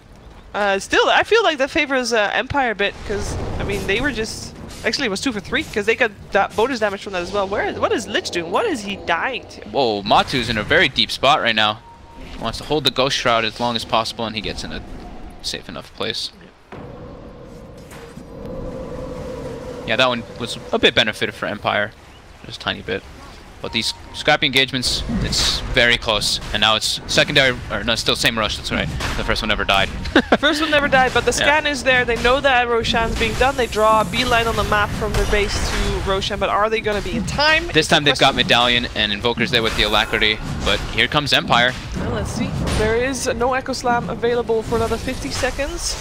Still, I feel like that favors Empire a bit, because, I mean, they were just... Actually, it was 2 for 3, because they got that bonus damage from that as well. What is Lich doing? What is he dying to? Whoa, Matu's in a very deep spot right now. He wants to hold the Ghost Shroud as long as possible, and he gets in a safe enough place. Yeah, that one was a bit benefited for Empire. Just a tiny bit. But these scrappy engagements, it's very close. And now it's secondary, or no, still same rush, that's right. The first one never died. First one never died, but the scan is there. They know that Roshan's being done. They draw a beeline on the map from their base to Roshan, but are they going to be in time? This time they've got Medallion and Invoker's there with the Alacrity, but here comes Empire. Well, let's see. There is no Echo Slam available for another 50 seconds.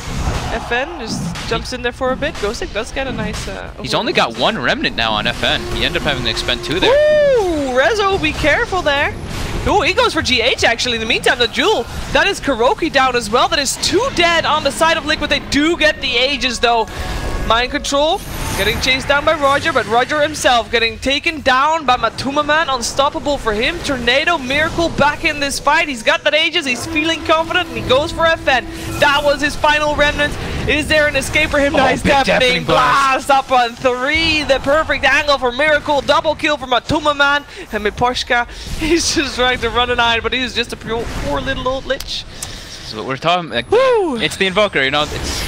FN just jumps in there for a bit. Ghostic does get a nice... He's only got 1 Remnant now on FN. He ended up having to expend 2 there. Ooh, Rezo, be careful there. Ooh, he goes for GH actually. In the meantime, the Jewel, that is Kuroki down as well. That is 2 dead on the side of Liquid. They do get the Aegis though. Mind Control getting chased down by Roger, but Roger himself getting taken down by Matumaman. Unstoppable for him. Tornado Miracle back in this fight. He's got that Aegis. He's feeling confident, and he goes for FN. That was his final remnant. Is there an escape for him? Nice deafening blast up on 3. The perfect angle for Miracle. Double kill from Matumaman. And Miposhka, he's just trying to run an eye, but he's just a poor little old Lich. So we're talking, like, it's the Invoker, you know. It's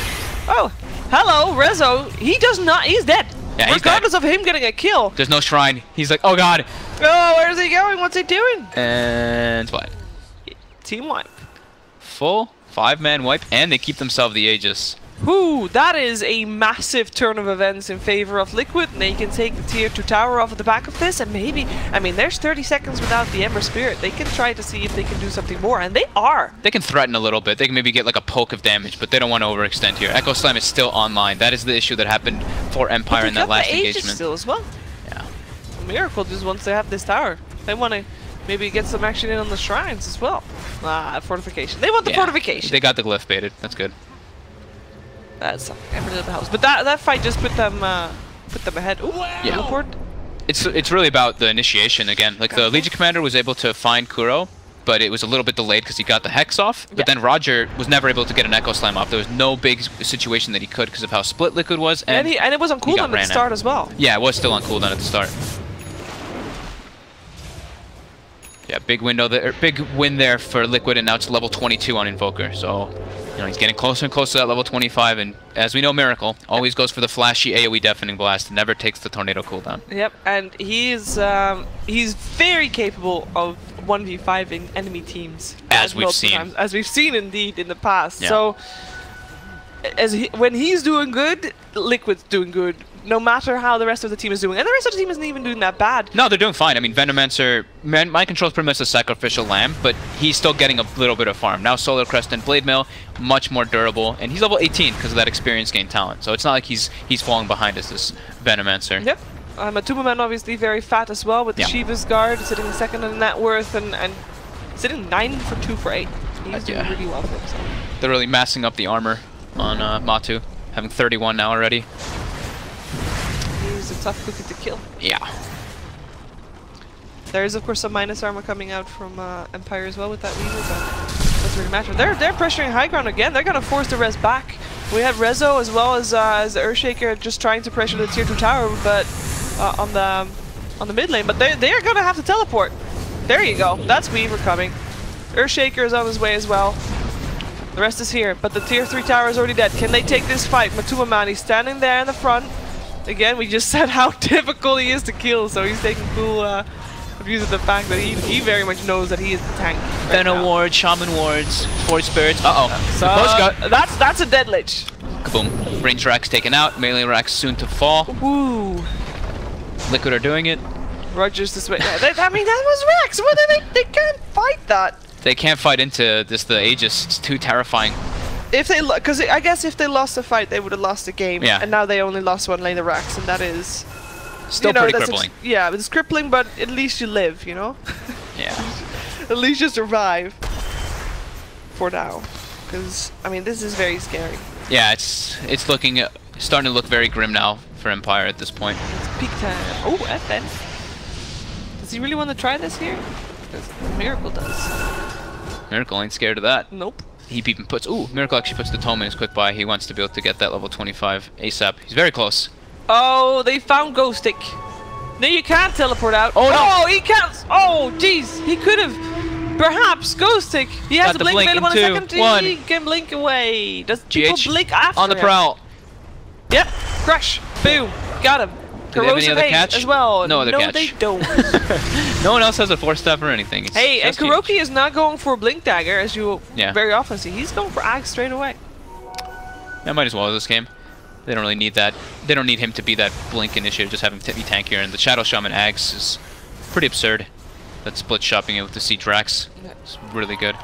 oh. Hello, Rezo. He does not. He's dead. Yeah, regardless of him getting a kill. There's no shrine. He's like, oh god. Oh, where's he going? What's he doing? And what? team wipe. Full 5-man wipe, and they keep themselves the Aegis. Whoo, that is a massive turn of events in favor of Liquid, and they can take the tier 2 tower off of the back of this, and maybe, I mean, there's 30 seconds without the Ember Spirit. They can try to see if they can do something more, and they are. They can threaten a little bit. They can maybe get like a poke of damage, but they don't want to overextend here. Echo Slam is still online. That is the issue that happened for Empire in that last engagement. Still as well. Yeah. Miracle just wants to have this tower. They want to maybe get some action in on the shrines as well. Fortification. They want the fortification. They got the glyph baited. That's good. That's something. Ever did the house, but that fight just put them ahead. Ooh, yeah. Teleport. It's really about the initiation again. Like the Legion Commander was able to find Kuro, but it was a little bit delayed because he got the Hex off. But then Roger was never able to get an Echo Slam off. There was no big situation that he could because of how split Liquid was, and it was on cooldown at the start as well. Yeah, it was still on cooldown at the start. Yeah, big window there, big win there for Liquid, and now it's level 22 on Invoker. So, you know, he's getting closer and closer to that level 25, and as we know, Miracle always goes for the flashy AoE deafening blast, and never takes the tornado cooldown. Yep, and he's very capable of 1v5ing enemy teams, as we've seen, indeed in the past. Yeah. So, when he's doing good, Liquid's doing good. No matter how the rest of the team is doing. And the rest of the team isn't even doing that bad. No, they're doing fine. I mean, Venomancer, Mind Control is pretty much a sacrificial lamb, but he's still getting a little bit of farm. Now Solar Crest and Blade Mail, much more durable. And he's level 18 because of that experience gain talent. So it's not like he's falling behind as this Venomancer. Yep. Matumaman obviously very fat as well with the Shiva's Guard, sitting second in net worth and sitting 9 for 2 for 8. He's doing really well for himself. They're really massing up the armor on Matu, having 31 now already. He's a tough cookie to kill. Yeah. There is of course some minus armor coming out from Empire as well with that Weaver, but doesn't really matter. They're pressuring high ground again. They're gonna force the res back. We had Rezo as well as the Earthshaker just trying to pressure the tier 2 tower, but on the mid lane. But they're gonna have to teleport. There you go. That's Weaver coming. Earthshaker is on his way as well. The rest is here, but the tier 3 tower is already dead. Can they take this fight? Matumaman, he's standing there in the front. Again, we just said how difficult he is to kill, so he's taking full abuse of the fact that he very much knows that he is the tank. Venom Ward, Shaman Wards, Force Spirits. So, that's a dead Lich. Kaboom. Range Rack's taken out, melee Rack's soon to fall. Woo. Liquid are doing it. Rogers this way. I mean, that was Rex. What they can't fight that. They can't fight into the Aegis. It's too terrifying. If they, because I guess if they lost the fight, they would have lost the game. Yeah. And now they only lost one lane of Rax, and that is still pretty crippling. Yeah, it's crippling, but at least you live, you know. Yeah. At least you survive. For now, because I mean, this is very scary. Yeah, it's starting to look very grim now for Empire at this point. It's peak time. Oh, FN. Does he really want to try this here? Because Miracle does. Miracle ain't scared of that. Nope. He even puts... Ooh, Miracle actually puts the tome in his quick buy. He wants to be able to get that level 25 ASAP. He's very close. Oh, they found Ghost Stick. No, you can't teleport out. Oh, no. Oh, he can't. Oh, jeez. He could have... Perhaps Ghost Stick. He has a blink available in a second. He can blink away. Does people blink after on the prowl. Yep. Crush. Boom. Got him. Do they have any other catch? As well. No other catch. No, they don't. No one else has a Force Staff or anything. It's hey, and Kuroki is not going for a Blink Dagger, as you very often see. He's going for Axe straight away. That might as well this game. They don't really need that. They don't need him to be that Blink initiative, just have him be tankier. And the Shadow Shaman Axe is pretty absurd. That split shot being able to see Drax. It's really good.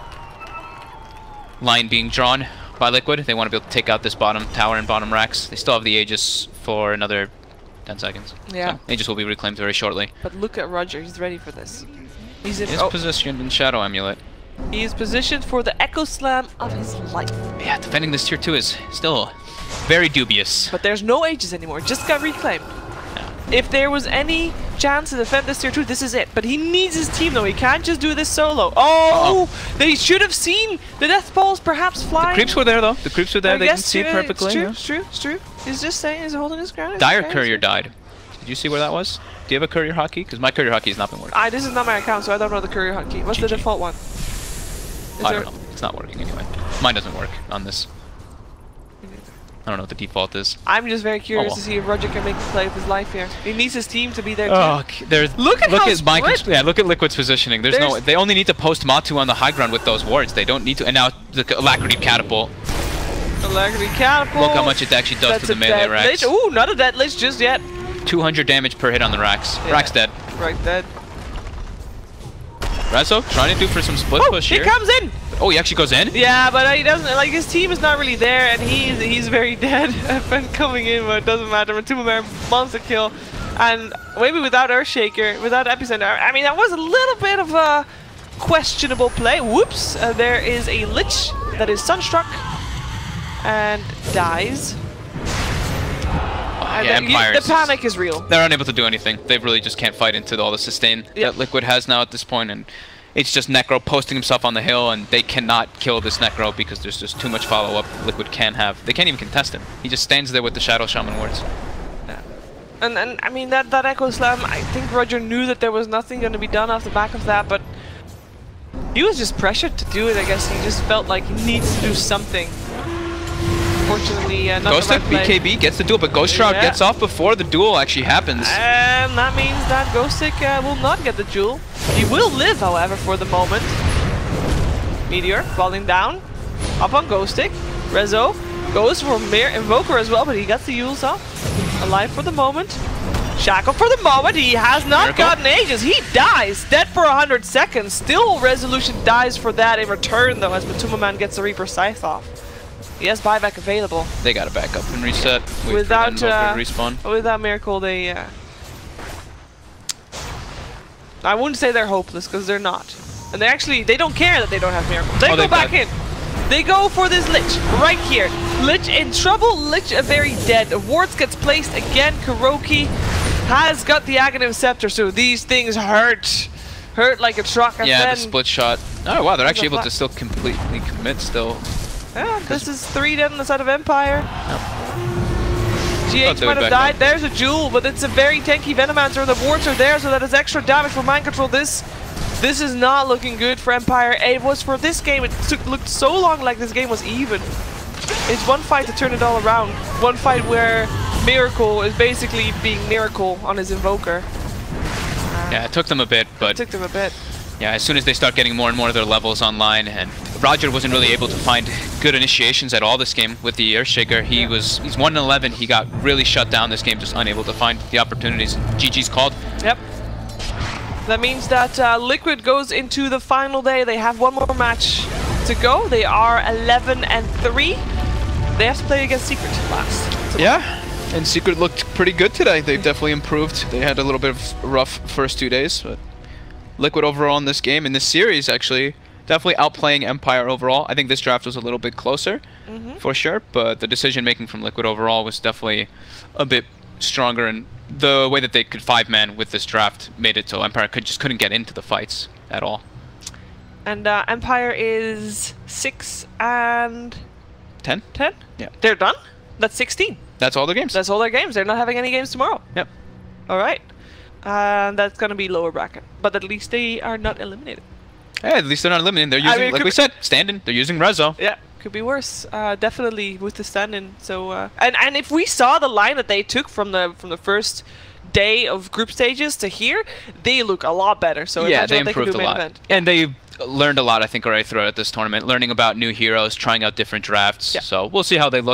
Line being drawn by Liquid. They want to be able to take out this bottom tower and bottom racks. They still have the Aegis for another 10 seconds. Yeah. So Aegis will be reclaimed very shortly. But look at Roger, he's ready for this. He's positioned in Shadow Amulet. He is positioned for the Echo Slam of his life. Yeah, defending this tier 2 is still very dubious. But there's no Aegis anymore, just got reclaimed. Yeah. If there was any chance to defend this tier 2, this is it. But he needs his team though, he can't just do this solo. Oh! They should have seen the death balls perhaps flying. The creeps were there though, the creeps were there, they can see it perfectly. It's true, it's true. He's just saying, he's holding his ground. Dire Courier died. Did you see where that was? Do you have a Courier hotkey? Because my Courier hotkey has not been working. This is not my account, so I don't know the Courier hotkey. What's the default one? I don't know. It's not working anyway. Mine doesn't work on this. I don't know what the default is. I'm just very curious to see if Roger can make the play of his life here. He needs his team to be there too. Look at Liquid's positioning. They only need to post Matu on the high ground with those wards. They don't need to. And now the Alacrity catapult. Alacrity catapult. Look how much it actually does to the melee racks. Ooh, not a dead lich just yet. 200 damage per hit on the racks. Yeah. Rack's dead. Rack's dead. Rezo trying to do for some split push here. He comes in. Oh, he actually goes in? Yeah, but he doesn't, like, his team is not really there, and he's very dead. FN coming in, but it doesn't matter. Matuma monster kill. And maybe without Earthshaker, without Epicenter, I mean, that was a little bit of a questionable play. Whoops. There is a Lich that is Sunstruck and dies. Yeah, Empire. The panic is real. They're unable to do anything. They really just can't fight into all the sustain that Liquid has now at this point, and it's just Necro posting himself on the hill, and they cannot kill this Necro because there's just too much follow-up Liquid can have. They can't even contest him. He just stands there with the Shadow Shaman wards. Yeah. And I mean, that Echo Slam, I think Roger knew that there was nothing going to be done off the back of that, but he was just pressured to do it, I guess. He just felt like he needs to do something. Unfortunately, not Ghost the right play. BKB gets the duel, but Ghost Shroud gets off before the duel actually happens. And that means that Ghostic will not get the duel. He will live, however, for the moment. Meteor falling down. Up on Ghostic. Rezo goes for Invoker as well, but he gets the Yules off. Alive for the moment. Shackle for the moment. He has not gotten Aegis. He dies. Dead for 100 seconds. Still, Resolution dies for that in return, though, as Matuma Man gets the Reaper Scythe off. He has buyback available. They gotta back up and reset. Without respawn. Without Miracle, they. I wouldn't say they're hopeless because they're not, and they don't care that they don't have Miracle. They go back in. They go for this Lich right here. Lich in trouble. Lich very dead. Wards gets placed again. Kuroki has got the Aghanim Scepter, so these things hurt like a truck. And yeah, then the split shot. Oh wow, they're actually able to still completely commit still. Yeah, this is 3 dead on the side of Empire. GH might have died. There's a Jewel, but it's a very tanky Venomancer. The wards are there, so that is extra damage for Mind Control. This is not looking good for Empire. It was for this game. It looked so long like this game was even. It's one fight to turn it all around. One fight where Miracle is basically being Miracle on his Invoker. Yeah, it took them a bit, but... It took them a bit. Yeah, as soon as they start getting more and more of their levels online, and Roger wasn't really able to find good initiations at all this game with the Earthshaker. He's 1-11. He got really shut down this game, just unable to find the opportunities. GG's called. Yep. That means that Liquid goes into the final day. They have one more match to go. They are 11-3. They have to play against Secret last. Yeah, and Secret looked pretty good today. They've definitely improved. They had a little bit of rough first 2 days, but Liquid overall in this game, in this series actually, definitely outplaying Empire overall. I think this draft was a little bit closer, for sure, but the decision making from Liquid overall was definitely a bit stronger, and the way that they could 5-man with this draft made it so Empire just couldn't get into the fights at all. And Empire is 6-10? 10? Yeah. They're done? That's 16. That's all their games. That's all their games. They're not having any games tomorrow. Yep. All right. That's going to be lower bracket. But at least they are not eliminated. Yeah, at least they're not eliminated. They're using, like we said, stand-in. They're using Rezo. Yeah, could be worse. Definitely with the stand-in. So, and if we saw the line that they took from the first day of group stages to here, they look a lot better. So yeah, they improved a lot. And they learned a lot, I think, already throughout this tournament, learning about new heroes, trying out different drafts. Yeah. So we'll see how they look.